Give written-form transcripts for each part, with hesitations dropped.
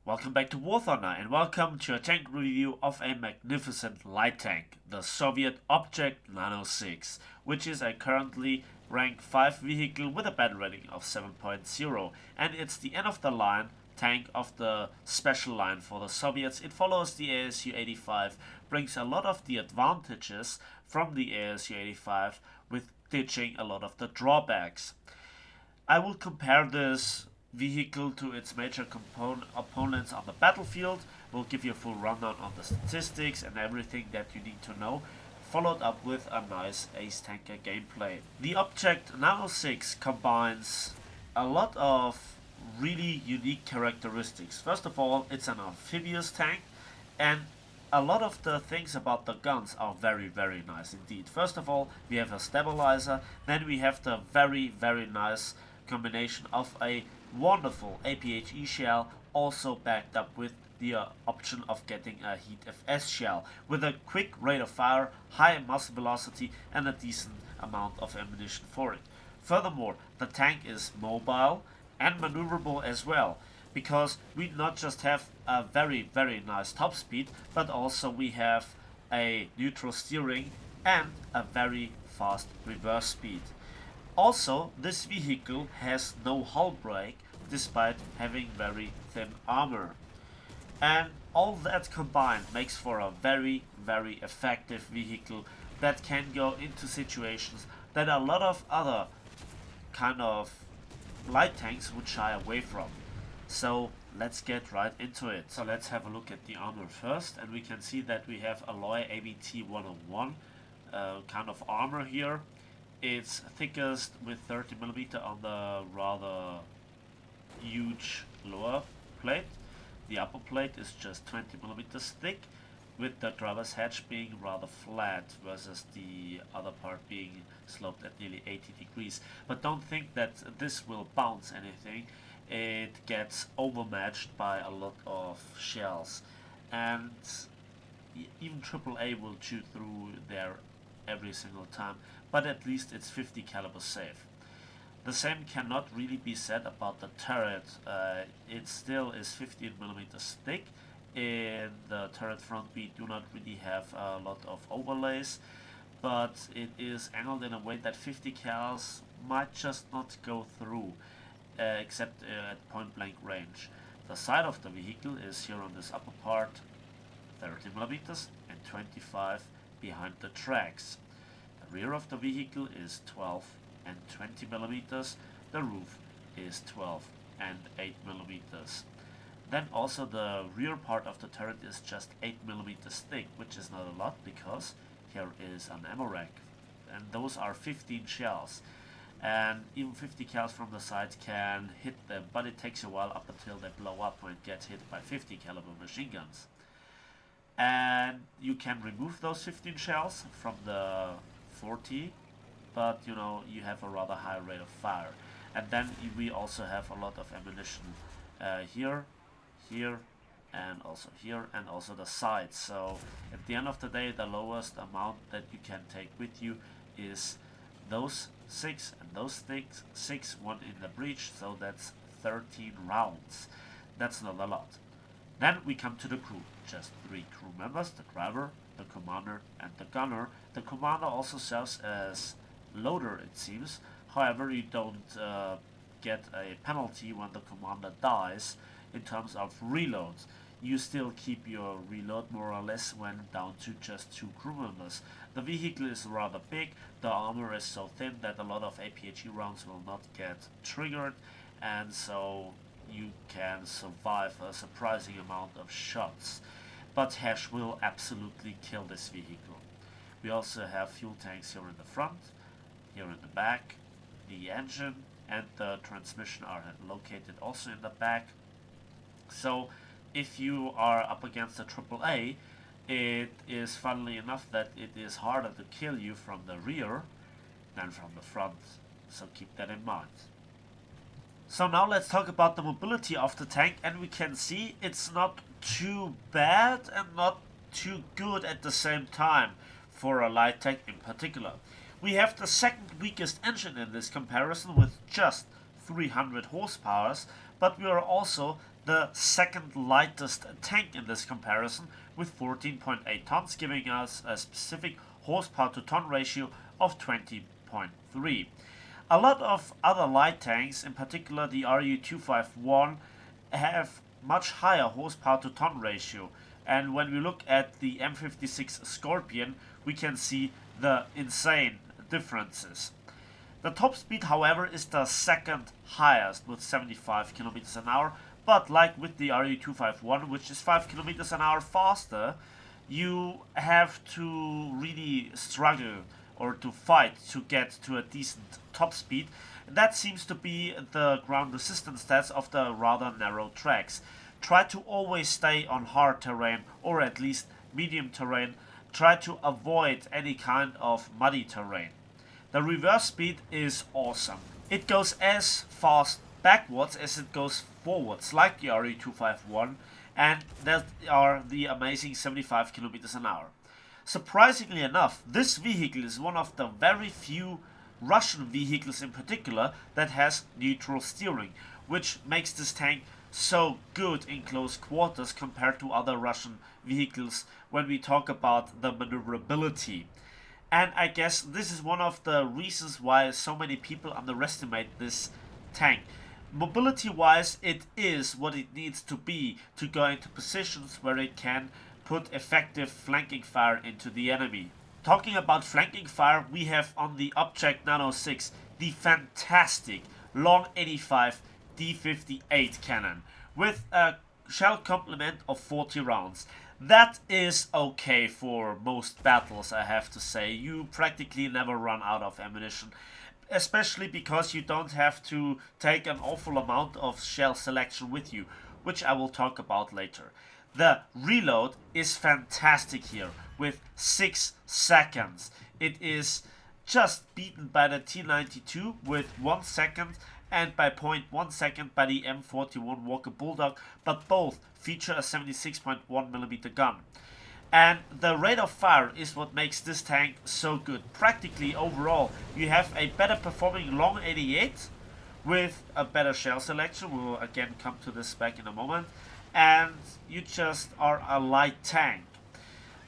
Welcome back to War Thunder and welcome to a tank review of a magnificent light tank, the Soviet Object 906, which is a currently rank 5 vehicle with a battle rating of 7.0, and it's the end of the line tank of the special line for the Soviets. It follows the ASU-85, brings a lot of the advantages from the ASU-85 with ditching a lot of the drawbacks. I will compare this vehicle to its major opponents on the battlefield. We'll give you a full rundown on the statistics and everything that you need to know, followed up with a nice ace tanker gameplay. The Object 906 combines a lot of really unique characteristics. First of all, it's an amphibious tank, and a lot of the things about the guns are very nice indeed. First of all, we have a stabilizer, then we have the very nice combination of a wonderful APHE shell, also backed up with the option of getting a HEAT-FS shell with a quick rate of fire, high muzzle velocity and a decent amount of ammunition for it. Furthermore, the tank is mobile and maneuverable as well, because we not just have a very nice top speed, but also we have a neutral steering and a very fast reverse speed. Also, this vehicle has no hull break despite having very thin armor. And all that combined makes for a very effective vehicle that can go into situations that a lot of other kind of light tanks would shy away from. So let's get right into it. So let's have a look at the armor first, and we can see that we have alloy ABT 101 kind of armor here. It's thickest with 30mm on the rather huge lower plate. The upper plate is just 20mm thick, with the driver's hatch being rather flat versus the other part being sloped at nearly 80 degrees. But don't think that this will bounce anything. It gets overmatched by a lot of shells, and even AAA will chew through there every single time, but at least it's 50 caliber safe. The same cannot really be said about the turret. It still is 15mm thick. In the turret front we do not really have a lot of overlays, but it is angled in a way that 50 cals might just not go through, except at point blank range. The side of the vehicle is here on this upper part 30mm and 25 behind the tracks. The rear of the vehicle is 12 and 20mm, the roof is 12 and 8mm. Then also the rear part of the turret is just 8mm thick, which is not a lot because here is an ammo rack, and those are 15 shells, and even 50 cals from the side can hit them, but it takes a while up until they blow up and get hit by 50 caliber machine guns. And you can remove those 15 shells from the 40, but you know, you have a rather high rate of fire. And then we also have a lot of ammunition here, and also here, and also the sides. So at the end of the day, the lowest amount that you can take with you is those 6 and those 6, one in the breech, so that's 13 rounds. That's not a lot. Then we come to the crew, just 3 crew members, the driver, the commander and the gunner. The commander also serves as loader, it seems. However, you don't get a penalty when the commander dies in terms of reloads. You still keep your reload more or less when down to just 2 crew members. The vehicle is rather big, the armor is so thin that a lot of APHE rounds will not get triggered, and so you can survive a surprising amount of shots. But Hash will absolutely kill this vehicle. We also have fuel tanks here in the front, here in the back. The engine and the transmission are located also in the back. So if you are up against a AAA, it is funnily enough that it is harder to kill you from the rear than from the front. So keep that in mind. So now let's talk about the mobility of the tank, and we can see it's not too bad and not too good at the same time for a light tank in particular. We have the second weakest engine in this comparison with just 300 horsepower, but we are also the second lightest tank in this comparison with 14.8 tons, giving us a specific horsepower to ton ratio of 20.3. A lot of other light tanks, in particular the RU-251, have much higher horsepower to ton ratio, and when we look at the M56 Scorpion we can see the insane differences. The top speed, however, is the second highest with 75 km an hour, but like with the RU-251, which is 5 km an hour faster, you have to really struggle or to fight to get to a decent top speed. That seems to be the ground resistance stats of the rather narrow tracks. Try to always stay on hard terrain or at least medium terrain. Try to avoid any kind of muddy terrain. The reverse speed is awesome. It goes as fast backwards as it goes forwards, like the RE251, and that are the amazing 75 km an hour. Surprisingly enough, this vehicle is one of the very few Russian vehicles in particular that has neutral steering, which makes this tank so good in close quarters compared to other Russian vehicles when we talk about the maneuverability. And I guess this is one of the reasons why so many people underestimate this tank. Mobility wise, it is what it needs to be to go into positions where it can put effective flanking fire into the enemy. Talking about flanking fire, we have on the Object Nano 6 the fantastic long 85 D58 cannon with a shell complement of 40 rounds. That is okay for most battles, I have to say. You practically never run out of ammunition, especially because you don't have to take an awful amount of shell selection with you, which I will talk about later. The reload is fantastic here with 6 seconds. It is just beaten by the T92 with 1 second and by 0.1 second by the M41 Walker Bulldog, but both feature a 76.1mm gun. And the rate of fire is what makes this tank so good. Practically overall, you have a better performing long 88 with a better shell selection. We will again come to this back in a moment. And you just are a light tank.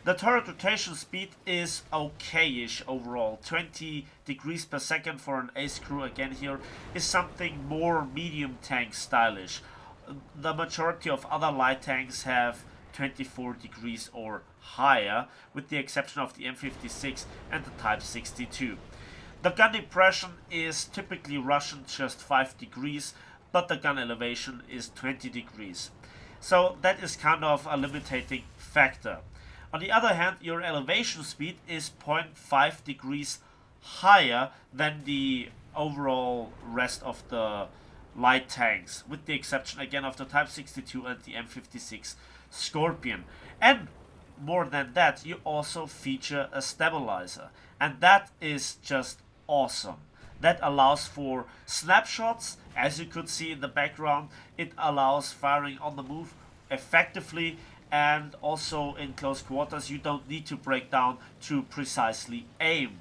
The turret rotation speed is okay-ish overall. 20 degrees per second for an ace crew again here is something more medium tank stylish. The majority of other light tanks have 24 degrees or higher, with the exception of the M56 and the Type 62. The gun depression is typically Russian, just 5 degrees, but the gun elevation is 20 degrees. So that is kind of a limiting factor. On the other hand, your elevation speed is 0.5 degrees higher than the overall rest of the light tanks, with the exception again of the Type 62 and the M56 Scorpion. And more than that, you also feature a stabilizer, and that is just awesome. That allows for snapshots, as you could see in the background. It allows firing on the move effectively, and also in close quarters you don't need to break down to precisely aim.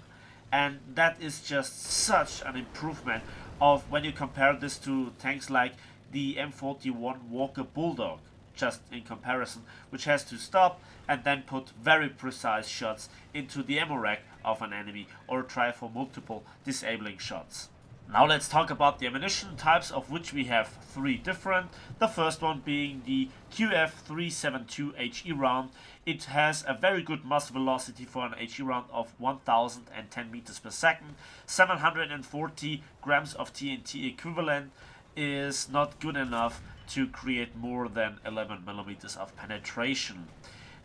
And that is just such an improvement of when you compare this to tanks like the M41 Walker Bulldog, just in comparison, which has to stop and then put very precise shots into the ammo rack of an enemy or try for multiple disabling shots. Now let's talk about the ammunition types, of which we have 3 different. The first one being the QF372 HE round. It has a very good muzzle velocity for an HE round of 1010 meters per second. 740 grams of TNT equivalent is not good enough to create more than 11 millimeters of penetration.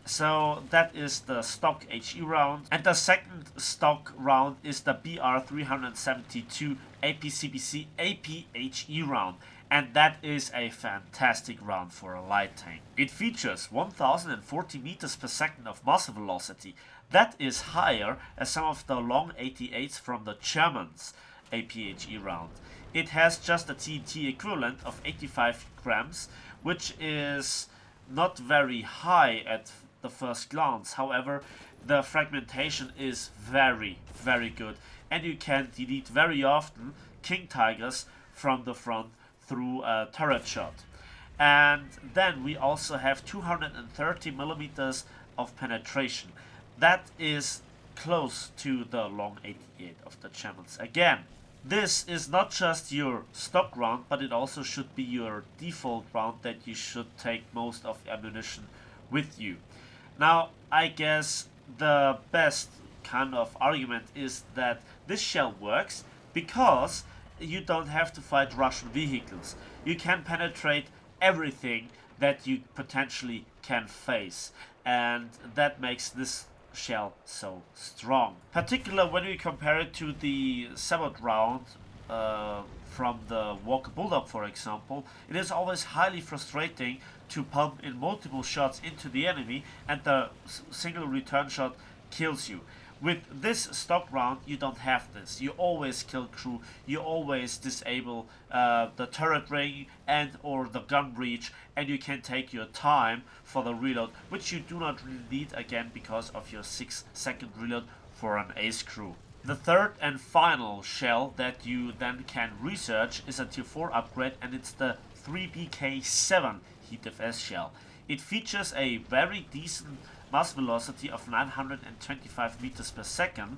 So that is the stock HE round. And the second stock round is the BR372 APCBC APHE round. And that is a fantastic round for a light tank. It features 1040 meters per second of muzzle velocity. That is higher as some of the long 88s from the Germans APHE round. It has just a TNT equivalent of 85 grams, which is not very high at the first glance. However, the fragmentation is very, very good, and you can delete very often King Tigers from the front through a turret shot. And then we also have 230 millimeters of penetration. That is close to the long 88 of the Germans. Again, this is not just your stock round, but it also should be your default round that you should take most of ammunition with you. Now, I guess the best kind of argument is that this shell works because you don't have to fight Russian vehicles. You can penetrate everything that you potentially can face, and that makes this shell so strong. Particularly when we compare it to the Sabot round from the Walker Bulldog, for example, it is always highly frustrating to pump in multiple shots into the enemy and the single return shot kills you. With this stock round, you don't have this. You always kill crew, you always disable the turret ring and or the gun breach, and you can take your time for the reload, which you do not really need again because of your 6-second reload for an ace crew. The third and final shell that you then can research is a tier 4 upgrade, and it's the 3BK7 HEAT-FS shell. It features a very decent mass velocity of 925 meters per second,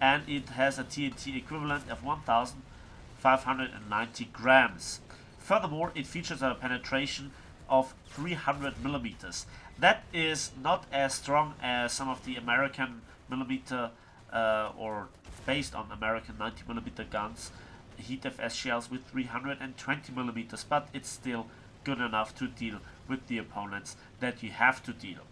and it has a TNT equivalent of 1590 grams. Furthermore, it features a penetration of 300 millimeters. That is not as strong as some of the American millimeter or based on American 90 millimeter guns, HEAT-FS shells with 320 millimeters, but it's still good enough to deal with the opponents that you have to deal.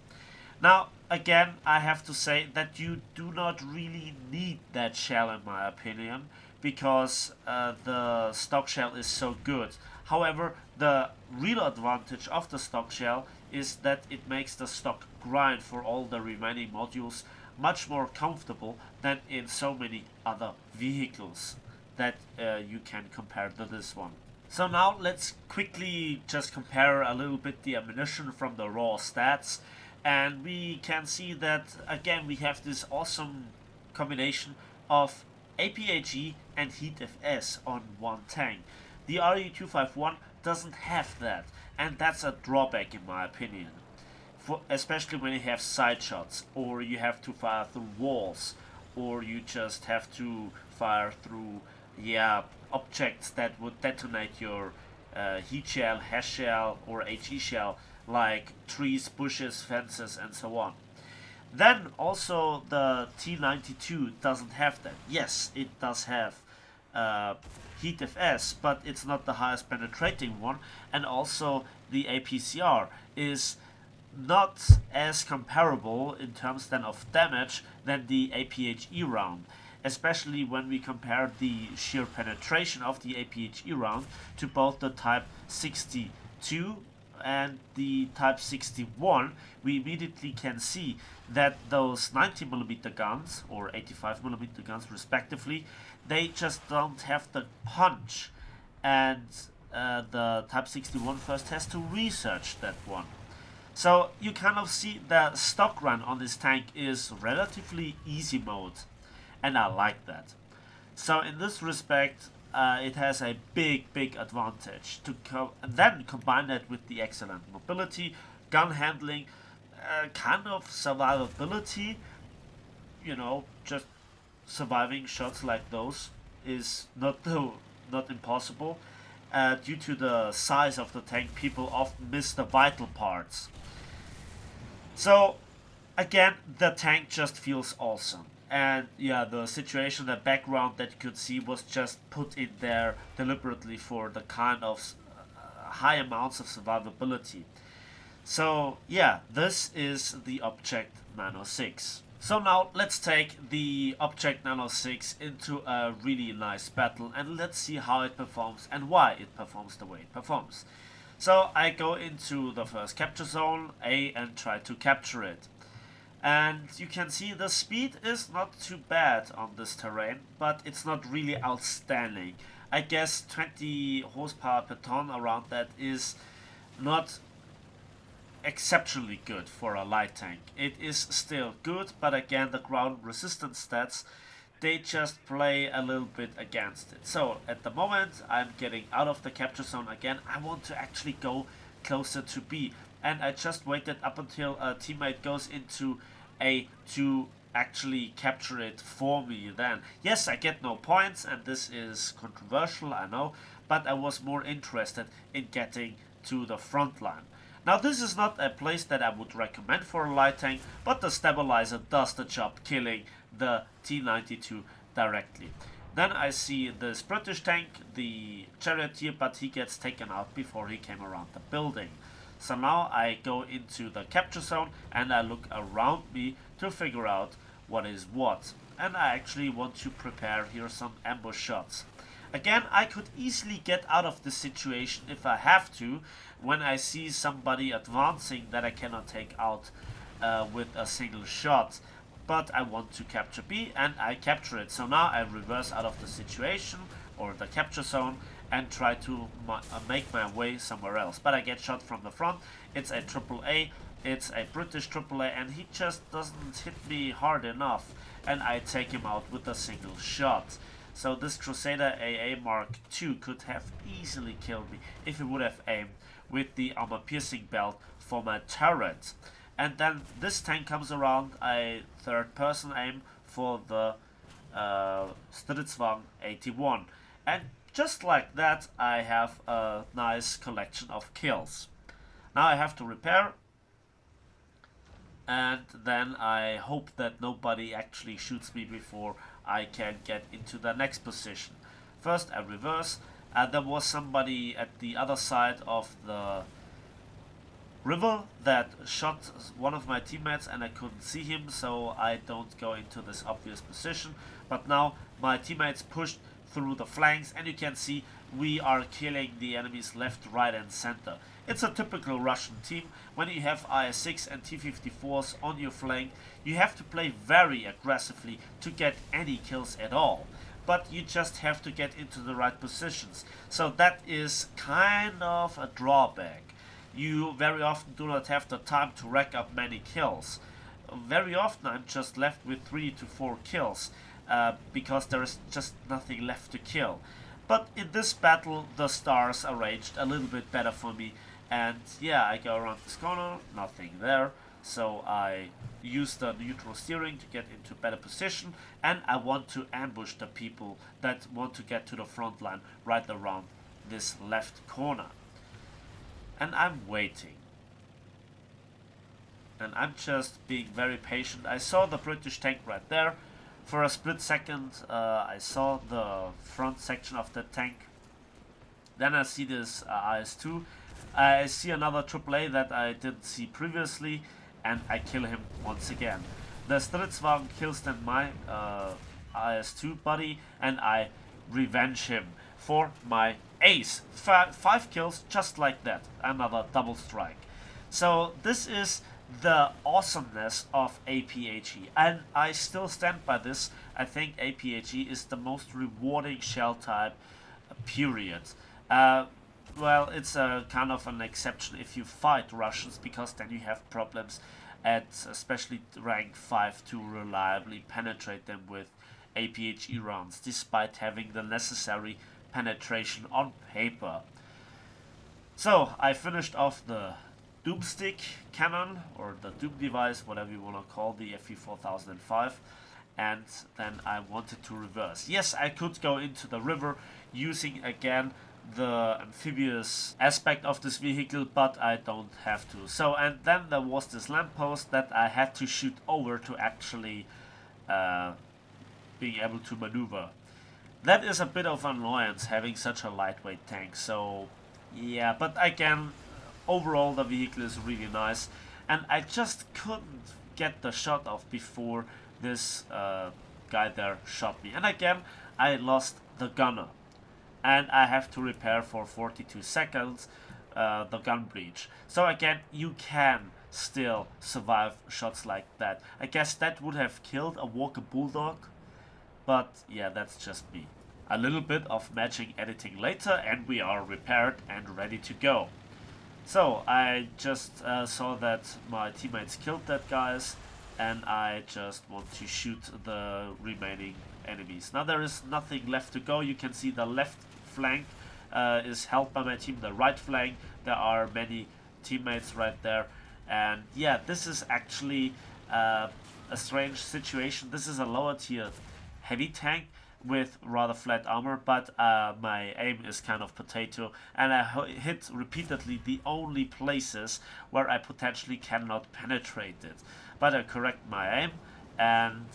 Now, again, I have to say that you do not really need that shell in my opinion, because the stock shell is so good. However, the real advantage of the stock shell is that it makes the stock grind for all the remaining modules much more comfortable than in so many other vehicles that you can compare to this one. So now let's quickly just compare a little bit the ammunition from the raw stats, and we can see that again we have this awesome combination of APHE and HEAT-FS on one tank. The RE251 doesn't have that, and that's a drawback in my opinion. Especially when you have side shots, or you have to fire through walls, or you just have to fire through objects that would detonate your heat shell, HES shell, or HE shell, like trees, bushes, fences, and so on. Then also the T92 doesn't have that. Yes, it does have HEAT-FS, but it's not the highest penetrating one, and also the APCR is not as comparable in terms then of damage than the APHE round, especially when we compare the sheer penetration of the APHE round to both the Type 62 and the Type 61. We immediately can see that those 90mm guns or 85mm guns respectively, they just don't have the punch, and the Type 61 first has to research that one. So you kind of see the stock run on this tank is relatively easy mode, and I like that. So in this respect, it has a big advantage. Then combine that with the excellent mobility, gun handling, kind of survivability. You know, just surviving shots like those is not impossible. Due to the size of the tank, people often miss the vital parts. So again, the tank just feels awesome. And yeah, the situation, the background that you could see was just put in there deliberately for the kind of high amounts of survivability. So yeah, this is the Object Nano 6. So now let's take the Object Nano 6 into a really nice battle, and let's see how it performs and why it performs the way it performs. So I go into the first capture zone, A, and try to capture it. And you can see the speed is not too bad on this terrain, but it's not really outstanding. I guess 20 horsepower per ton around that is not exceptionally good for a light tank. It is still good, but again the ground resistance stats they just play a little bit against it. So at the moment I'm getting out of the capture zone again. I want to actually go closer to B, and I just waited up until a teammate goes into A to actually capture it for me. Then yes, I get no points, and this is controversial, I know, but I was more interested in getting to the front line. Now this is not a place that I would recommend for a light tank, but the stabilizer does the job, killing the T-92 directly. Then I see this British tank, the charioteer, but he gets taken out before he came around the building. So now I go into the capture zone and I look around me to figure out what is what. And I actually want to prepare here some ambush shots. Again, I could easily get out of this situation if I have to, when I see somebody advancing that I cannot take out with a single shot. But I want to capture B, and I capture it. So now I reverse out of the situation or the capture zone and try to make my way somewhere else. But I get shot from the front. It's a AAA, it's a British AAA, and he just doesn't hit me hard enough, and I take him out with a single shot. So this Crusader AA Mark II could have easily killed me if he would have aimed with the armor piercing belt for my turret. And then this tank comes around, I third person aim for the Stridsvagn 81. And just like that, I have a nice collection of kills. Now I have to repair, and then I hope that nobody actually shoots me before I can get into the next position. First I reverse, and there was somebody at the other side of the river that shot one of my teammates, and I couldn't see him, so I don't go into this obvious position. But now my teammates pushed through the flanks, and you can see we are killing the enemies left, right and center. It's a typical Russian team. When you have IS-6 and T-54s on your flank, you have to play very aggressively to get any kills at all. But you just have to get into the right positions. So that is kind of a drawback. You very often do not have the time to rack up many kills. Very often I'm just left with 3 to 4 kills because there is just nothing left to kill. But in this battle the stars arranged a little bit better for me, and yeah, I go around this corner, nothing there, so I use the neutral steering to get into better position, and I want to ambush the people that want to get to the front line right around this left corner. And I'm waiting. And I'm just being very patient. I saw the British tank right there. For a split second, I saw the front section of the tank. Then I see this IS-2. I see another AAA that I didn't see previously, and I kill him once again. The Stridsvagn kills then my IS-2 buddy, and I revenge him for my ace. 5 kills just like that. Another double strike. So this is the awesomeness of APHE, and I still stand by this. I think APHE is the most rewarding shell type, period. Well, it's a kind of an exception if you fight Russians, because then you have problems at especially rank 5 to reliably penetrate them with APHE rounds, despite having the necessary penetration on paper. So I finished off the Doomstick cannon, or the Doom device, whatever you want to call the FE 4005, and then I wanted to reverse. Yes, I could go into the river using again the amphibious aspect of this vehicle, but I don't have to. So, and then there was this lamppost that I had to shoot over to actually being able to maneuver. That is a bit of annoyance having such a lightweight tank, so yeah, but again, overall the vehicle is really nice, and I just couldn't get the shot off before this guy there shot me. And again, I lost the gunner, and I have to repair for 42 seconds the gun breach. So again, you can still survive shots like that. I guess that would have killed a Walker Bulldog, but yeah, that's just me. A little bit of matching editing later, and we are repaired and ready to go. So I just saw that my teammates killed that guys, and I just want to shoot the remaining enemies. Now there is nothing left to go. You can see the left flank is held by my team, the right flank, there are many teammates right there. And yeah, this is actually a strange situation. This is a lower tier heavy tank with rather flat armor, but my aim is kind of potato, and I hit repeatedly the only places where I potentially cannot penetrate it. But I correct my aim, and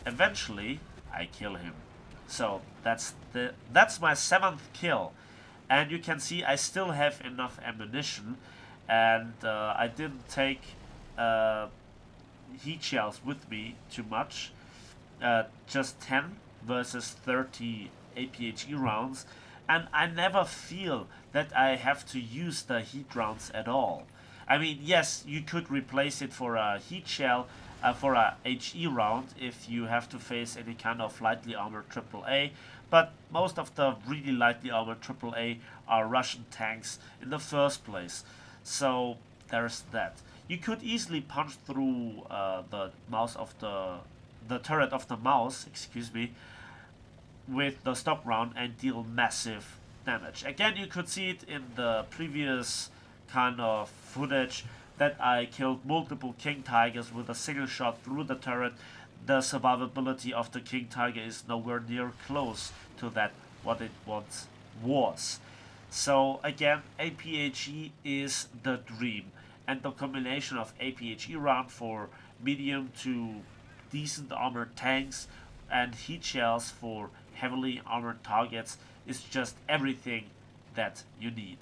eventually I kill him. So that's my 7th kill, and you can see I still have enough ammunition, and I didn't take heat shells with me too much, just 10 versus 30 APHE rounds, and I never feel that I have to use the heat rounds at all. I mean, yes, you could replace it for a heat shell, for a HE round if you have to face any kind of lightly armored AAA, but most of the really lightly armored AAA are Russian tanks in the first place, so there's that. You could easily punch through the turret of the mouse, excuse me, with the stock round and deal massive damage. Again, you could see it in the previous kind of footage that I killed multiple King Tigers with a single shot through the turret. The survivability of the King Tiger is nowhere near close to that what it once was. So again, APHE is the dream, and the combination of APHE round for medium to decent armored tanks and heat shells for heavily armored targets is just everything that you need.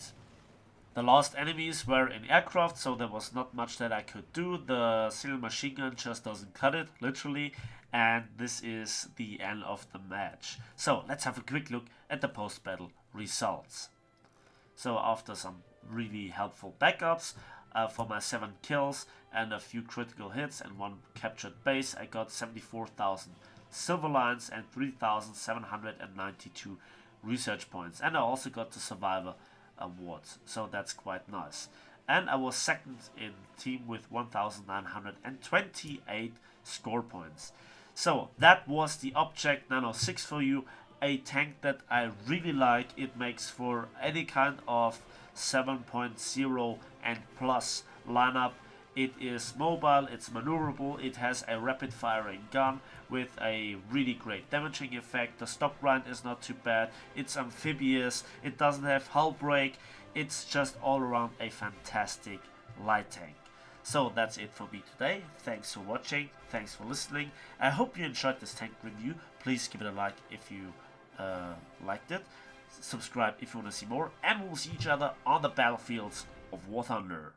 The last enemies were in aircraft, so there was not much that I could do. The single machine gun just doesn't cut it, literally, and this is the end of the match. So let's have a quick look at the post-battle results. So after some really helpful backups for my 7 kills and a few critical hits and 1 captured base, I got 74,000 silver lines and 3,792 research points, and I also got the survivor awards, so that's quite nice. And I was second in team with 1,928 score points. So that was the Object Nano 6 for you, a tank that I really like. It makes for any kind of 7.0 and plus lineup. It is mobile, it's maneuverable, it has a rapid firing gun with a really great damaging effect. The stock grind is not too bad, it's amphibious, it doesn't have hull break, it's just all around a fantastic light tank. So that's it for me today. Thanks for watching, thanks for listening. I hope you enjoyed this tank review. Please give it a like if you liked it. Subscribe if you want to see more, and we'll see each other on the battlefields of War Thunder.